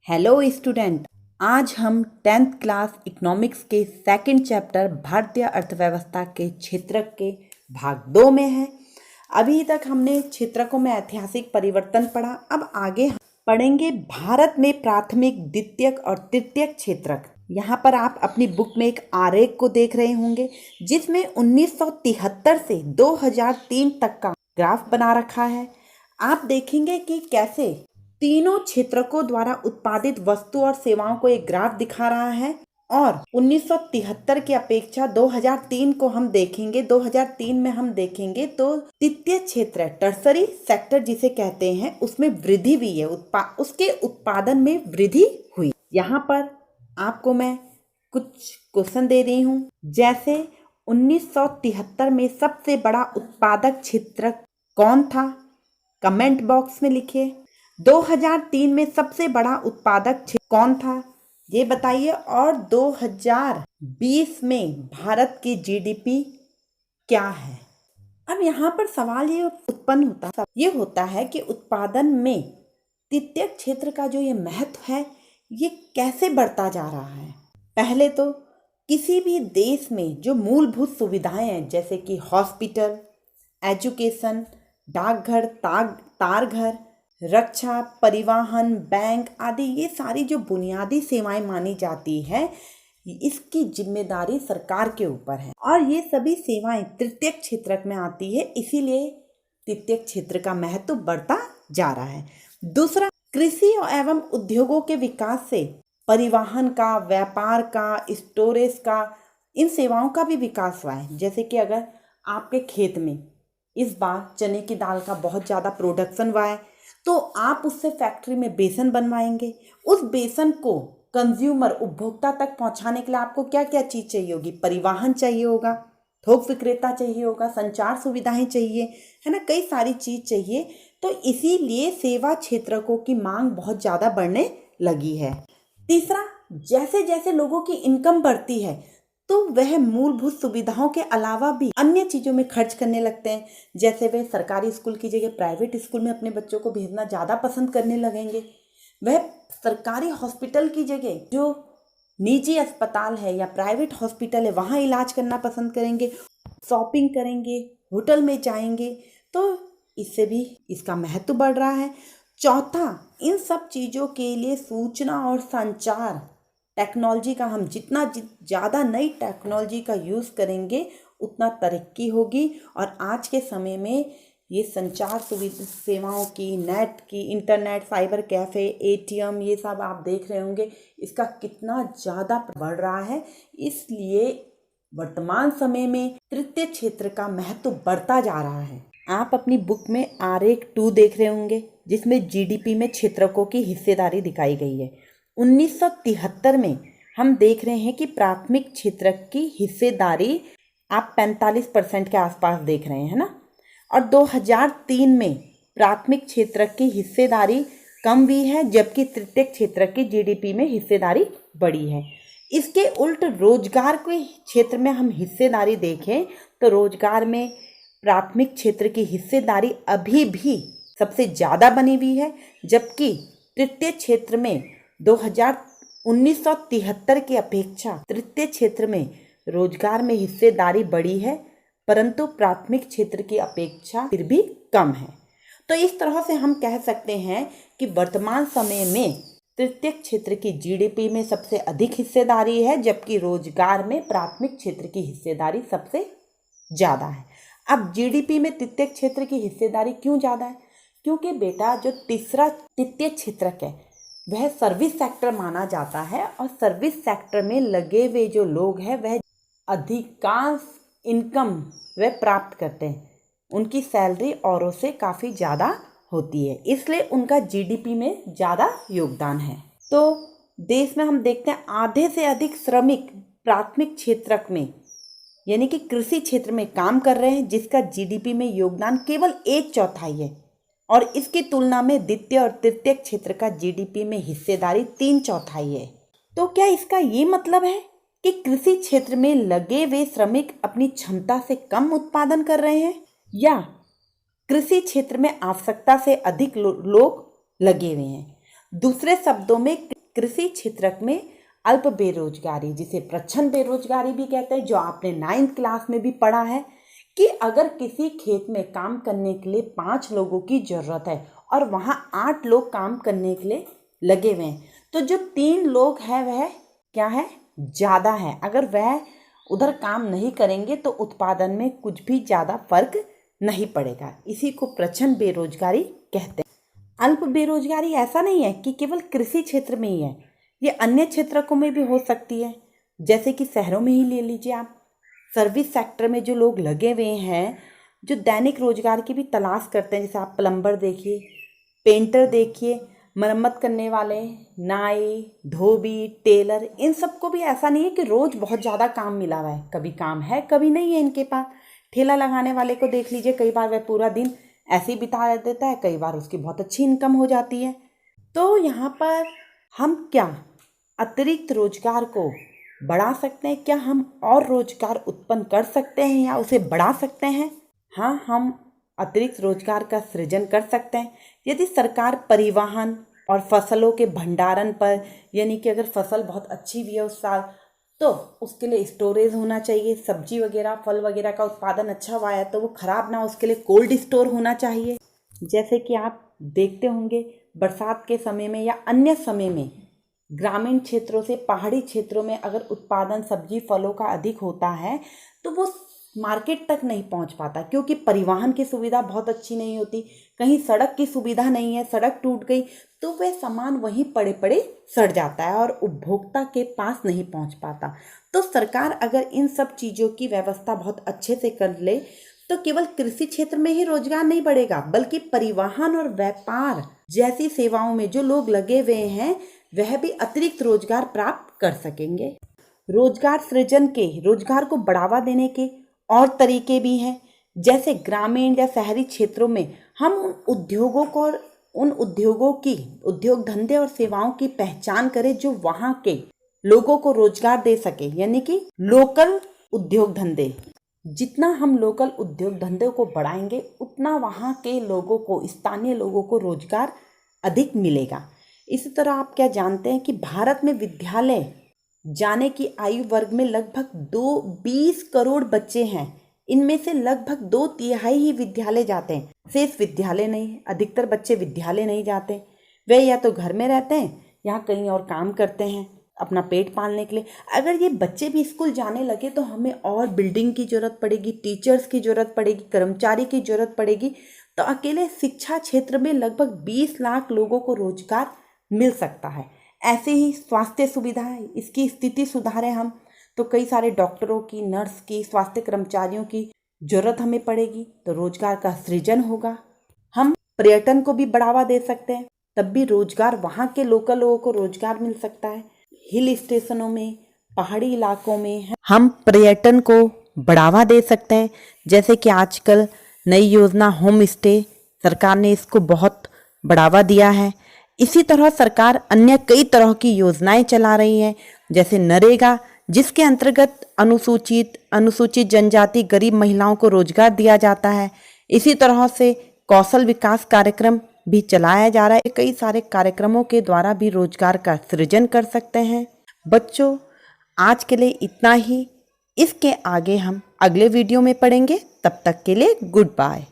Hello student, आज हम 10th class economics के सेकंड चैप्टर भारतीय अर्थव्यवस्था के क्षेत्रक के भाग 2 में हैं। अभी तक हमने क्षेत्रकों में ऐतिहासिक परिवर्तन पढ़ा। अब आगे हम पढ़ेंगे भारत में प्राथमिक, द्वितीयक और तृतीयक क्षेत्रक। यहाँ पर आप अपनी बुक में एक आरेख को देख रहे होंगे जिसमें 1973 से 2003 तक का ग्राफ बना रखा है। आप देखेंगे कि कैसे तीनों क्षेत्रकों द्वारा उत्पादित वस्तु और सेवाओं को एक ग्राफ दिखा रहा है और 1973 की अपेक्षा 2003 को हम देखेंगे। 2003 में हम देखेंगे तो तृतीय क्षेत्र, टर्सरी सेक्टर जिसे कहते हैं, उसमें वृद्धि हुई है, उसके उत्पादन में वृद्धि हुई। यहाँ पर आपको मैं कुछ क्वेश्चन दे रही हूँ, जैसे 1973 में सबसे बड़ा उत्पादक क्षेत्र कौन था? कमेंट बॉक्स में लिखिए। 2003 में सबसे बड़ा उत्पादक क्षेत्र कौन था, ये बताइए। और 2020 में भारत की जीडीपी क्या है? अब यहाँ पर सवाल ये उत्पन्न होता है कि उत्पादन में तृतीय क्षेत्र का जो ये महत्व है, ये कैसे बढ़ता जा रहा है। पहले तो किसी भी देश में जो मूलभूत सुविधाएं हैं, जैसे कि हॉस्पिटल, एजुकेशन, डाकघर, तारघर, रक्षा, परिवहन, बैंक आदि, ये सारी जो बुनियादी सेवाएं मानी जाती है, इसकी जिम्मेदारी सरकार के ऊपर है और ये सभी सेवाएं तृतीय क्षेत्र में आती है। इसीलिए तृतीय क्षेत्र का महत्व बढ़ता जा रहा है। दूसरा, कृषि एवं उद्योगों के विकास से परिवहन का, व्यापार का, स्टोरेज का, इन सेवाओं का भी विकास हुआ है। जैसे कि अगर आपके खेत में इस बार चने की दाल का बहुत ज़्यादा प्रोडक्शन हुआ है तो आप उससे फैक्ट्री में बेसन बनवाएंगे। उस बेसन को कंज्यूमर, उपभोक्ता तक पहुंचाने के लिए आपको क्या क्या चीज़ चाहिए होगी? परिवहन चाहिए होगा, थोक विक्रेता चाहिए होगा, संचार सुविधाएं चाहिए, है ना, कई सारी चीज़ चाहिए। तो इसीलिए सेवा क्षेत्रकों की मांग बहुत ज़्यादा बढ़ने लगी है। तीसरा, जैसे जैसे लोगों की इनकम बढ़ती है तो वह मूलभूत सुविधाओं के अलावा भी अन्य चीज़ों में खर्च करने लगते हैं। जैसे वे सरकारी स्कूल की जगह प्राइवेट स्कूल में अपने बच्चों को भेजना ज़्यादा पसंद करने लगेंगे। वह सरकारी हॉस्पिटल की जगह जो निजी अस्पताल है या प्राइवेट हॉस्पिटल है, वहाँ इलाज करना पसंद करेंगे, शॉपिंग करेंगे, होटल में जाएंगे। तो इससे भी इसका महत्व बढ़ रहा है। चौथा, इन सब चीज़ों के लिए सूचना और संचार टेक्नोलॉजी का, हम जितना ज़्यादा नई टेक्नोलॉजी का यूज़ करेंगे उतना तरक्की होगी। और आज के समय में ये संचार सुविधा सेवाओं की, नेट की, इंटरनेट, साइबर कैफ़े, एटीएम, ये सब आप देख रहे होंगे, इसका कितना ज़्यादा बढ़ रहा है। इसलिए वर्तमान समय में तृतीय क्षेत्र का महत्व बढ़ता जा रहा है। आप अपनी बुक में आरेख 2 देख रहे होंगे जिसमें जीडीपी में क्षेत्रकों की हिस्सेदारी दिखाई गई है। 1973 में हम देख रहे हैं कि प्राथमिक क्षेत्र की हिस्सेदारी आप 45% के आसपास देख रहे हैं ना। और 2003 में प्राथमिक क्षेत्र की हिस्सेदारी कम हुई है, जबकि तृतीय क्षेत्र की जीडीपी में हिस्सेदारी बढ़ी है। इसके उल्ट रोजगार के क्षेत्र में हम हिस्सेदारी देखें तो रोजगार में प्राथमिक क्षेत्र की हिस्सेदारी अभी भी सबसे ज़्यादा बनी हुई है, जबकि तृतीय क्षेत्र में 1973 की अपेक्षा तृतीय क्षेत्र में रोजगार में हिस्सेदारी बढ़ी है, परंतु प्राथमिक क्षेत्र की अपेक्षा फिर भी कम है। तो इस तरह से हम कह सकते हैं कि वर्तमान समय में तृतीय क्षेत्र की जीडीपी में सबसे अधिक हिस्सेदारी है, जबकि रोजगार में प्राथमिक क्षेत्र की हिस्सेदारी सबसे ज़्यादा है। अब जीडीपी में तृतीय क्षेत्र की हिस्सेदारी क्यों ज़्यादा है? क्योंकि बेटा जो तीसरा तृतीय क्षेत्र है वह सर्विस सेक्टर माना जाता है और सर्विस सेक्टर में लगे हुए जो लोग हैं वह अधिकांश इनकम वह प्राप्त करते हैं, उनकी सैलरी औरों से काफ़ी ज़्यादा होती है, इसलिए उनका जीडीपी में ज़्यादा योगदान है। तो देश में हम देखते हैं आधे से अधिक श्रमिक प्राथमिक क्षेत्र में यानी कि कृषि क्षेत्र में काम कर रहे हैं, जिसका जीडीपी में योगदान केवल 1/4 है और इसकी तुलना में द्वितीय और तृतीय क्षेत्र का जीडीपी में हिस्सेदारी 3/4 है। तो क्या इसका ये मतलब है कि कृषि क्षेत्र में लगे हुए श्रमिक अपनी क्षमता से कम उत्पादन कर रहे हैं, या कृषि क्षेत्र में आवश्यकता से अधिक लोग लगे हुए हैं? दूसरे शब्दों में कृषि क्षेत्र में अल्प बेरोजगारी, जिसे प्रच्छन्न बेरोजगारी भी कहते हैं, जो आपने 9th क्लास में भी पढ़ा है कि अगर किसी खेत में काम करने के लिए 5 लोगों की ज़रूरत है और वहाँ 8 लोग काम करने के लिए लगे हुए हैं, तो जो 3 लोग हैं वह क्या है, ज़्यादा है। अगर वह उधर काम नहीं करेंगे तो उत्पादन में कुछ भी ज़्यादा फर्क नहीं पड़ेगा। इसी को प्रच्छन्न बेरोजगारी कहते हैं। अल्प बेरोजगारी ऐसा नहीं है कि केवल कृषि क्षेत्र में ही है, ये अन्य क्षेत्रों में भी हो सकती है। जैसे कि शहरों में ही ले लीजिए आप, सर्विस सेक्टर में जो लोग लगे हुए हैं, जो दैनिक रोजगार की भी तलाश करते हैं, जैसे आप प्लम्बर देखिए, पेंटर देखिए, मरम्मत करने वाले, नाई, धोबी, टेलर, इन सबको भी ऐसा नहीं है कि रोज़ बहुत ज़्यादा काम मिला हुआ है, कभी काम है कभी नहीं है इनके पास। ठेला लगाने वाले को देख लीजिए, कई बार वह पूरा दिन ऐसे ही बिता देता है, कई बार उसकी बहुत अच्छी इनकम हो जाती है। तो यहाँ पर हम क्या अतिरिक्त रोजगार को बढ़ा सकते हैं? क्या हम और रोजगार उत्पन्न कर सकते हैं या उसे बढ़ा सकते हैं? हाँ, हम अतिरिक्त रोजगार का सृजन कर सकते हैं यदि सरकार परिवहन और फसलों के भंडारण पर, यानी कि अगर फसल बहुत अच्छी भी है उस साल, तो उसके लिए स्टोरेज होना चाहिए। सब्जी वगैरह, फल वगैरह का उत्पादन अच्छा हुआ है तो वो खराब ना हो, उसके लिए कोल्ड स्टोर होना चाहिए। जैसे कि आप देखते होंगे बरसात के समय में या अन्य समय में ग्रामीण क्षेत्रों से पहाड़ी क्षेत्रों में अगर उत्पादन सब्जी फलों का अधिक होता है तो वो मार्केट तक नहीं पहुंच पाता, क्योंकि परिवहन की सुविधा बहुत अच्छी नहीं होती, कहीं सड़क की सुविधा नहीं है, सड़क टूट गई तो वह सामान वहीं पड़े पड़े सड़ जाता है और उपभोक्ता के पास नहीं पहुंच पाता। तो सरकार अगर इन सब चीज़ों की व्यवस्था बहुत अच्छे से कर ले तो केवल कृषि क्षेत्र में ही रोजगार नहीं बढ़ेगा, बल्कि परिवहन और व्यापार जैसी सेवाओं में जो लोग लगे हुए हैं वह भी अतिरिक्त रोजगार प्राप्त कर सकेंगे। रोजगार सृजन के, रोजगार को बढ़ावा देने के और तरीके भी हैं। जैसे ग्रामीण या शहरी क्षेत्रों में हम उन उद्योगों को और उन उद्योगों की, उद्योग धंधे और सेवाओं की पहचान करें जो वहाँ के लोगों को रोजगार दे सके, यानी कि लोकल उद्योग धंधे। जितना हम लोकल उद्योग धंधे को बढ़ाएंगे उतना वहाँ के लोगों को, स्थानीय लोगों को रोजगार अधिक मिलेगा। इसी तरह आप क्या जानते हैं कि भारत में विद्यालय जाने की आयु वर्ग में लगभग 20 करोड़ बच्चे हैं। इनमें से लगभग 2/3 ही विद्यालय जाते हैं, शेष विद्यालय नहीं। अधिकतर बच्चे विद्यालय नहीं जाते, वे या तो घर में रहते हैं या कहीं और काम करते हैं अपना पेट पालने के लिए। अगर ये बच्चे भी स्कूल जाने लगे तो हमें और बिल्डिंग की ज़रूरत पड़ेगी, टीचर्स की ज़रूरत पड़ेगी, कर्मचारी की ज़रूरत पड़ेगी। तो अकेले शिक्षा क्षेत्र में लगभग 20 लाख लोगों को रोजगार मिल सकता है। ऐसे ही स्वास्थ्य सुविधाएं, इसकी स्थिति सुधारें हम तो कई सारे डॉक्टरों की, नर्स की, स्वास्थ्य कर्मचारियों की ज़रूरत हमें पड़ेगी, तो रोजगार का सृजन होगा। हम पर्यटन को भी बढ़ावा दे सकते हैं, तब भी रोजगार, वहाँ के लोकल लोगों को रोजगार मिल सकता है। हिल स्टेशनों में, पहाड़ी इलाकों में हम पर्यटन को बढ़ावा दे सकते हैं। जैसे कि आजकल नई योजना होम स्टे, सरकार ने इसको बहुत बढ़ावा दिया है। इसी तरह सरकार अन्य कई तरह की योजनाएं चला रही है, जैसे नरेगा, जिसके अंतर्गत अनुसूचित जनजाति गरीब महिलाओं को रोजगार दिया जाता है। इसी तरह से कौशल विकास कार्यक्रम भी चलाया जा रहा है। कई सारे कार्यक्रमों के द्वारा भी रोजगार का सृजन कर सकते हैं। बच्चों, आज के लिए इतना ही। इसके आगे हम अगले वीडियो में पढ़ेंगे। तब तक के लिए गुड बाय।